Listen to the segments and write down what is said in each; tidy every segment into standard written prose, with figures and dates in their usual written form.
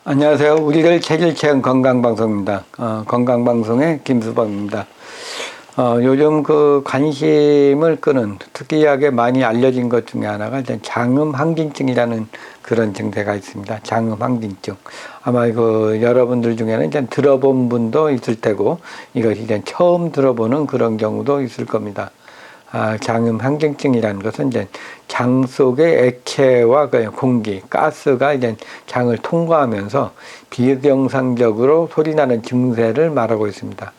안녕하세요. 우리들 체질체험 건강방송입니다. 건강방송의 김수범입니다. 요즘 그 관심을 끄는 특이하게 많이 알려진 것 중에 하나가 이제 장음 항진증이라는 그런 증세가 있습니다. 장음 항진증. 아마 그 여러분들 중에는 이제 들어본 분도 있을 테고 이것이 이제 처음 들어보는 그런 경우도 있을 겁니다. 장음 항진증이라는 것은 이제 장 속의 액체와 그 공기, 가스가 이제 장을 통과하면서 비정상적으로 소리나는 증세를 말하고 있습니다.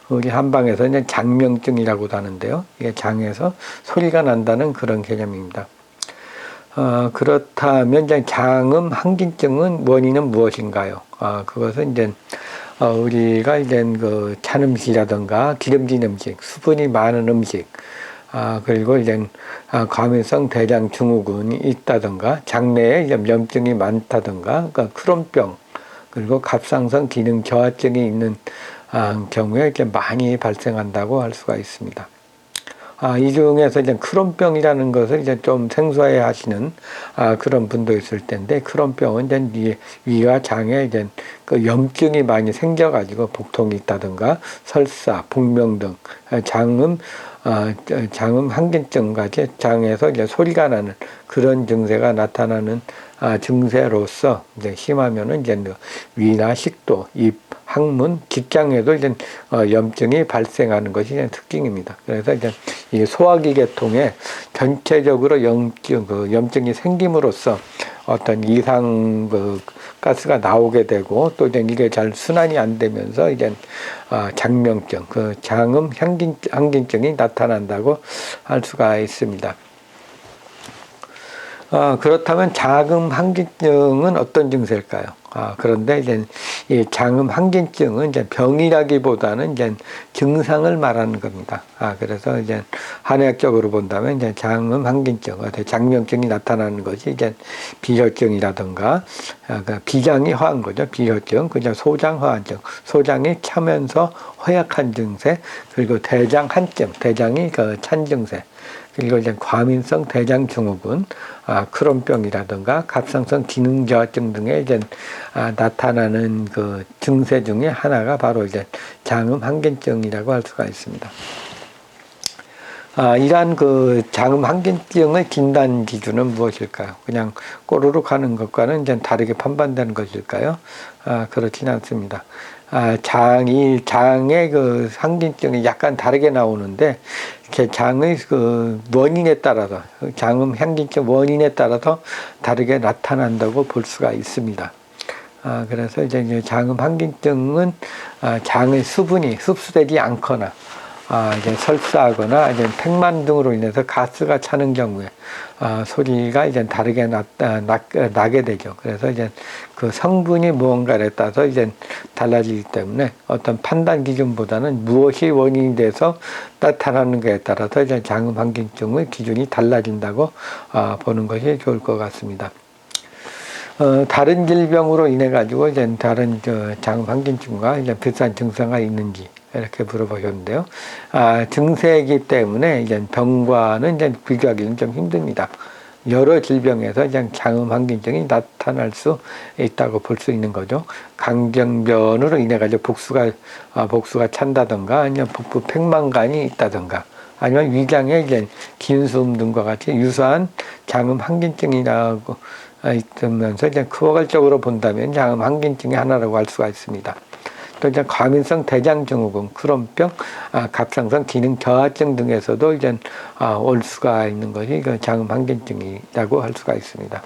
우리 한방에서 이제 장명증이라고도 하는데요. 이게 장에서 소리가 난다는 그런 개념입니다. 그렇다면 이제 장음 항진증은 원인은 무엇인가요? 그것은 이제 우리가 이제 그 찬 음식이라든가 기름진 음식, 수분이 많은 음식, 그리고 이제 과민성 대장 증후군이 있다든가 장내에 염증이 많다든가 그러니까 크론병 그리고 갑상선 기능 저하증이 있는 경우에 이제 많이 발생한다고 할 수가 있습니다. 이 중에서 이제 크론병이라는 것을 이제 좀 생소해 하시는 그런 분도 있을 텐데, 크론병은 이제 위와 장에 이제 그 염증이 많이 생겨가지고 복통이 있다든가 설사, 복명 등 장음 항진증까지 장에서 이제 소리가 나는 그런 증세가 나타나는 증세로서 이제 심하면은 이제 위나 식도, 입, 항문, 직장에도 이제 염증이 발생하는 것이 이제 특징입니다. 그래서 이제 이 소화기 계통에 전체적으로 염증이 생김으로써 어떤 이상 가스가 나오게 되고 또 이제 이게 잘 순환이 안 되면서 이제 장명증, 장음 항진증이 나타난다고 할 수가 있습니다. 그렇다면 장음 항진증은 어떤 증세일까요? 그런데 이제 이 장음 항진증은 이제 병이라기보다는 이제 증상을 말하는 겁니다. 그래서 이제 한의학적으로 본다면 이제 장음 항진증, 장명증이 나타나는 것이 이제 비혈증이라든가, 비장이 화한 거죠. 비혈증, 그죠. 소장 화한증, 소장이 차면서 허약한 증세, 그리고 대장 한증, 대장이 찬 증세. 그리고 이제 과민성 대장 증후군, 크론병이라든가 갑상선 기능 저하증 등에 이제 나타나는 그 증세 중에 하나가 바로 이제 장음 항진증이라고 할 수가 있습니다. 이러한 그 장음 항진증의 진단 기준은 무엇일까요? 그냥 꼬르륵 하는 것과는 이제 다르게 판단되는 것일까요? 그렇지는 않습니다. 장의 그 항진증이 약간 다르게 나오는데, 이렇게 장의 그 원인에 따라서, 장음 항진증 원인에 따라서 다르게 나타난다고 볼 수가 있습니다. 그래서 이제 장음 항진증은 장의 수분이 흡수되지 않거나, 이제 설사하거나 이제 팽만 등으로 인해서 가스가 차는 경우에 소리가 이제 다르게 나게 되죠. 그래서 이제 그 성분이 무언가에 따라서 이제 달라지기 때문에 어떤 판단 기준보다는 무엇이 원인이 돼서 나타나는 것에 따라서 이제 장음 항진증의 기준이 달라진다고 보는 것이 좋을 것 같습니다. 다른 질병으로 인해 가지고 이제 다른 장음 항진증과 이제 비슷한 증상이 있는지 이렇게 물어보셨는데요. 증세이기 때문에 이제 병과는 이제 비교하기는 좀 힘듭니다. 여러 질병에서 이제 장음 항진증이 나타날 수 있다고 볼 수 있는 거죠. 강경변으로 인해 가지고 복수가 찬다든가 아니면 복부 팽만감이 있다든가 아니면 위장에 이제 긴수음 등과 같이 유사한 장음 항진증이라고 있으면서 이제 포괄적으로 본다면 장음 항진증의 하나라고 할 수가 있습니다. 또 이제 과민성 대장 증후군, 크론병, 갑상선 기능 저하증 등에서도 이제 올 수가 있는 것이 그 장음 항진증이라고 할 수가 있습니다.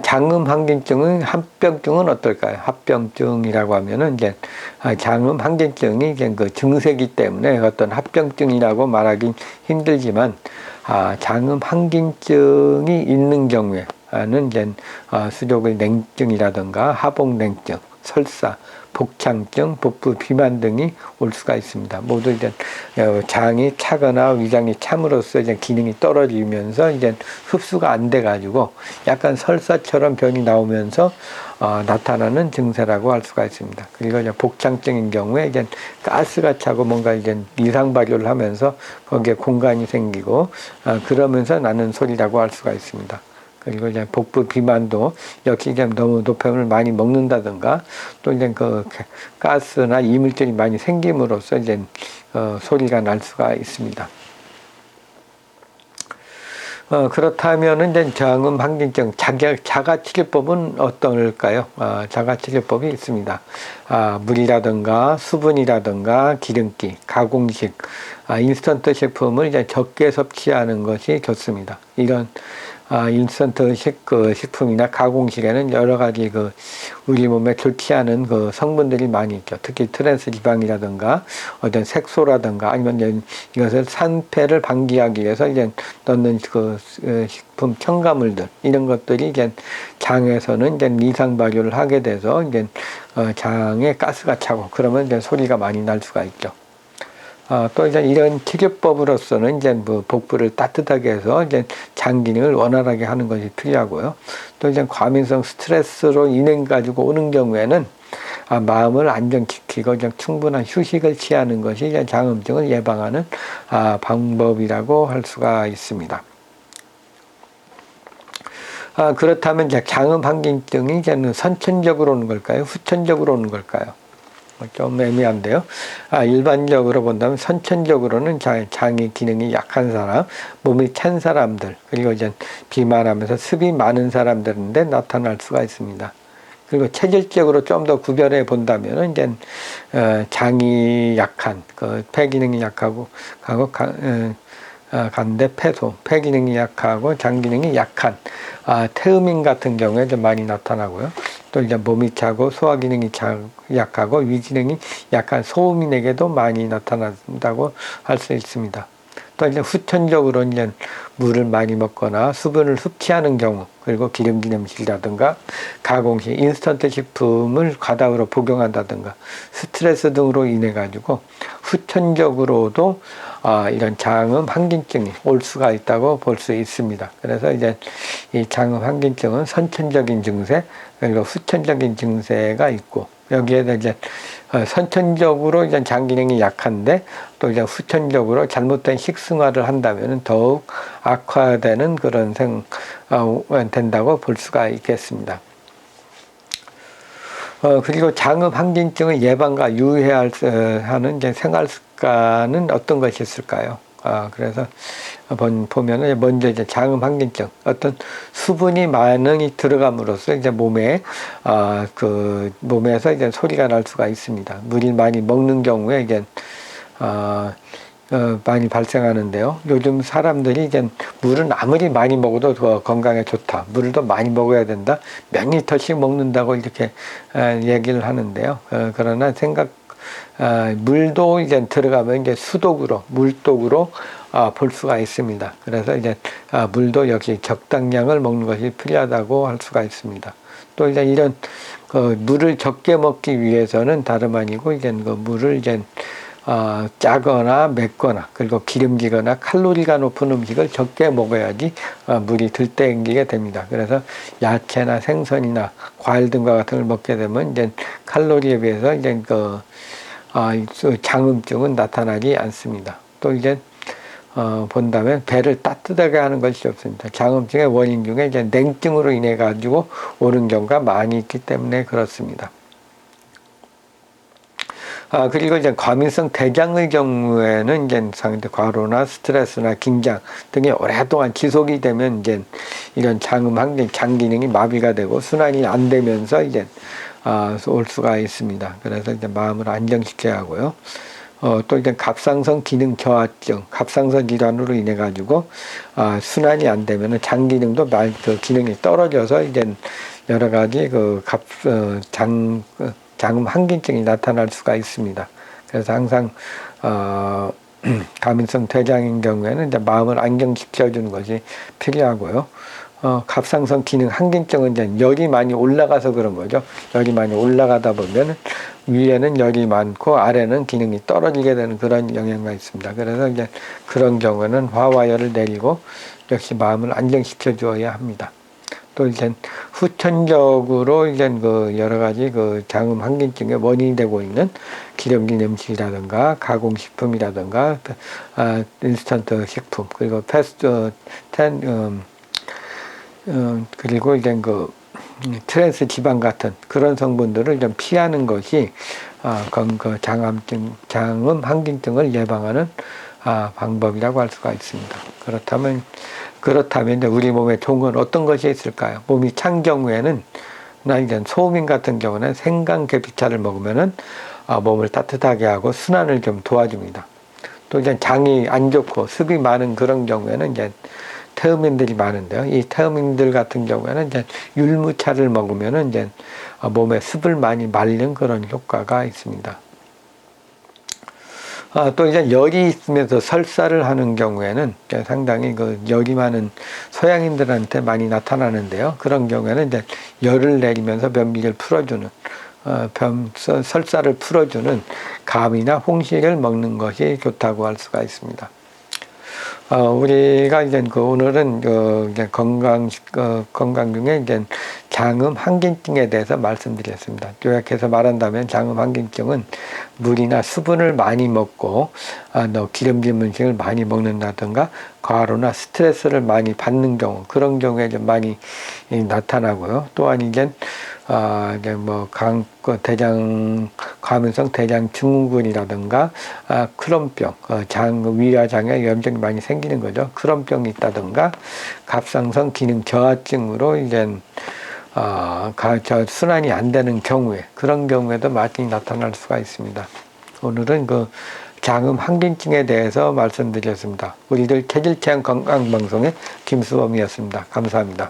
장음 항진증은 합병증은 어떨까요? 합병증이라고 하면은 이제 장음 항진증이 이제 그 증세기 때문에 어떤 합병증이라고 말하기 힘들지만 장음 항진증이 있는 경우에는 이제 수족의 냉증이라든가 하복냉증, 설사, 복창증, 복부 비만 등이 올 수가 있습니다. 모두 이제 장이 차거나 위장이 참으로써 이제 기능이 떨어지면서 이제 흡수가 안 돼 가지고 약간 설사처럼 변이 나오면서 나타나는 증세라고 할 수가 있습니다. 그리고 이제 복창증인 경우에 이제 가스가 차고 뭔가 이제 이상 발효를 하면서 거기에 공간이 생기고 그러면서 나는 소리라고 할 수가 있습니다. 그리고 이제 복부 비만도 역시 이제 너무 노폐물을 많이 먹는다든가 또 이제 그 가스나 이물질이 많이 생김으로써 이제 소리가 날 수가 있습니다. 그렇다면은 이제 저항음 항진증 자가치료법은 어떨까요? 자가치료법이 있습니다. 물이라든가 수분이라든가 기름기, 가공식, 인스턴트 식품을 이제 적게 섭취하는 것이 좋습니다. 이런 인스턴트식 식품이나 가공식에는 여러 가지 우리 몸에 좋지 않은 성분들이 많이 있죠. 특히 트랜스 지방이라든가 어떤 색소라든가 아니면 이것을 산패를 방지하기 위해서 이제 넣는 식품 첨가물들 이런 것들이 이제 장에서는 이제 이상 발효를 하게 돼서 이제 장에 가스가 차고 그러면 이제 소리가 많이 날 수가 있죠. 또 이제 이런 치료법으로서는 이제 복부를 따뜻하게 해서 이제 장 기능을 원활하게 하는 것이 필요하고요. 또 이제 과민성 스트레스로 인해 가지고 오는 경우에는 마음을 안정시키고 이제 충분한 휴식을 취하는 것이 이제 장음증을 예방하는 방법이라고 할 수가 있습니다. 그렇다면 이제 장음 항진증이 이제는 선천적으로 오는 걸까요? 후천적으로 오는 걸까요? 좀 애매한데요. 일반적으로 본다면 선천적으로는 장의 기능이 약한 사람, 몸이 찬 사람들, 그리고 이제 비만하면서 습이 많은 사람들인데 나타날 수가 있습니다. 그리고 체질적으로 좀 더 구별해 본다면은 이제 장이 약한, 폐 기능이 약하고 간대 폐소, 폐 기능이 약하고 장 기능이 약한 태음인 같은 경우에 좀 많이 나타나고요. 또 이제 몸이 차고 소화 기능이 약하고 위 기능이 약한 소음인에게도 많이 나타난다고 할 수 있습니다. 또 이제 후천적으로 이제 물을 많이 먹거나 수분을 섭취하는 경우, 그리고 기름진 음식이라든가 가공식, 인스턴트 식품을 과다로 복용한다든가 스트레스 등으로 인해 가지고 후천적으로도 이런 장음 항진증이 올 수가 있다고 볼 수 있습니다. 그래서 이제 이 장음 항진증은 선천적인 증세, 그리고 후천적인 증세가 있고, 여기에 이제 선천적으로 이제 장 기능이 약한데 또 이제 후천적으로 잘못된 식생활을 한다면 더욱 악화되는 그런 된다고 볼 수가 있겠습니다. 그리고 장음 항진증의 예방과 유의해야 하는 이제 생활 습관은 어떤 것이 있을까요? 그래서 보면은 먼저 이제 장음 항진증, 어떤 수분이 많이 들어감으로써 이제 몸에서 이제 소리가 날 수가 있습니다. 물이 많이 먹는 경우에 이제 많이 발생하는데요. 요즘 사람들이 이제 물은 아무리 많이 먹어도 더 건강에 좋다. 물을 더 많이 먹어야 된다. 몇 리터씩 먹는다고 이렇게 얘기를 하는데요. 그러나 물도 이제 들어가면 이제 수독으로, 물독으로 볼 수가 있습니다. 그래서 이제 물도 역시 적당량을 먹는 것이 필요하다고 할 수가 있습니다. 또 이제 이런 물을 적게 먹기 위해서는 다름 아니고 이제 물을 이제 짜거나 맵거나 그리고 기름지거나 칼로리가 높은 음식을 적게 먹어야지 물이 들땡기게 됩니다. 그래서 야채나 생선이나 과일 등과 같은 걸 먹게 되면 이제 칼로리에 비해서 이제 장음증은 나타나지 않습니다. 또 이제 본다면 배를 따뜻하게 하는 것이 좋습니다. 장음증의 원인 중에 이제 냉증으로 인해 가지고 오는 경우가 많이 있기 때문에 그렇습니다. 그리고 이제 과민성 대장의 경우에는 이제 상대 과로나 스트레스나 긴장 등이 오랫동안 지속이 되면 이제 이런 장음 항진 장 기능이 마비가 되고 순환이 안 되면서 이제 올 수가 있습니다. 그래서 이제 마음을 안정시켜야 하고요. 또 이제 갑상선 기능 저하증, 갑상선 질환으로 인해 가지고 순환이 안 되면은 장 기능도 기능이 떨어져서 이제 여러 가지 장음 항진증이 나타날 수가 있습니다. 그래서 항상 과민성 대장인 경우에는 이제 마음을 안정시켜주는 것이 필요하고요. 갑상선 기능 항진증은 이제 열이 많이 올라가서 그런 거죠. 열이 많이 올라가다 보면 위에는 열이 많고 아래는 기능이 떨어지게 되는 그런 영향가 있습니다. 그래서 이제 그런 경우는 화와열을 내리고 역시 마음을 안정시켜 주어야 합니다. 또 이제 후천적으로 이제 여러 가지 장음 항진증의 원인이 되고 있는 기름진 음식이라든가 가공식품이라든가 인스턴트 식품 그리고 그리고 이제 그 트랜스 지방 같은 그런 성분들을 좀 피하는 것이 그 장음 항진증을 예방하는 방법이라고 할 수가 있습니다. 그렇다면 이제 우리 몸에 좋은 건 어떤 것이 있을까요? 몸이 찬 경우에는 이제 소음인 같은 경우는 생강계피차를 먹으면은 몸을 따뜻하게 하고 순환을 좀 도와줍니다. 또 이제 장이 안 좋고 습이 많은 그런 경우에는 이제 태음인들이 많은데요. 이 태음인들 같은 경우에는 이제 율무차를 먹으면은 이제 몸에 습을 많이 말리는 그런 효과가 있습니다. 또 이제 열이 있으면서 설사를 하는 경우에는 상당히 그 열이 많은 소양인들한테 많이 나타나는데요. 그런 경우에는 이제 열을 내리면서 변비를 풀어주는 설사를 풀어주는 감이나 홍시를 먹는 것이 좋다고 할 수가 있습니다. 우리가 이제 오늘은 이제 건강 중에 이제 장음 항진증에 대해서 말씀드렸습니다. 요약해서 말한다면 장음 항진증은 물이나 수분을 많이 먹고 기름진 음식을 많이 먹는다든가 과로나 스트레스를 많이 받는 경우, 그런 경우에 좀 많이 나타나고요. 또한 이제 과민성 대장 증후군이라든가 크론병, 위아장에 염증이 많이 생기는 거죠. 크론병이 있다든가 갑상선 기능 저하증으로 이제 순환이 안 되는 경우에, 그런 경우에도 많이 나타날 수가 있습니다. 오늘은 그 장음 항진증에 대해서 말씀드렸습니다. 우리들 체질체험 건강방송의 김수범이었습니다. 감사합니다.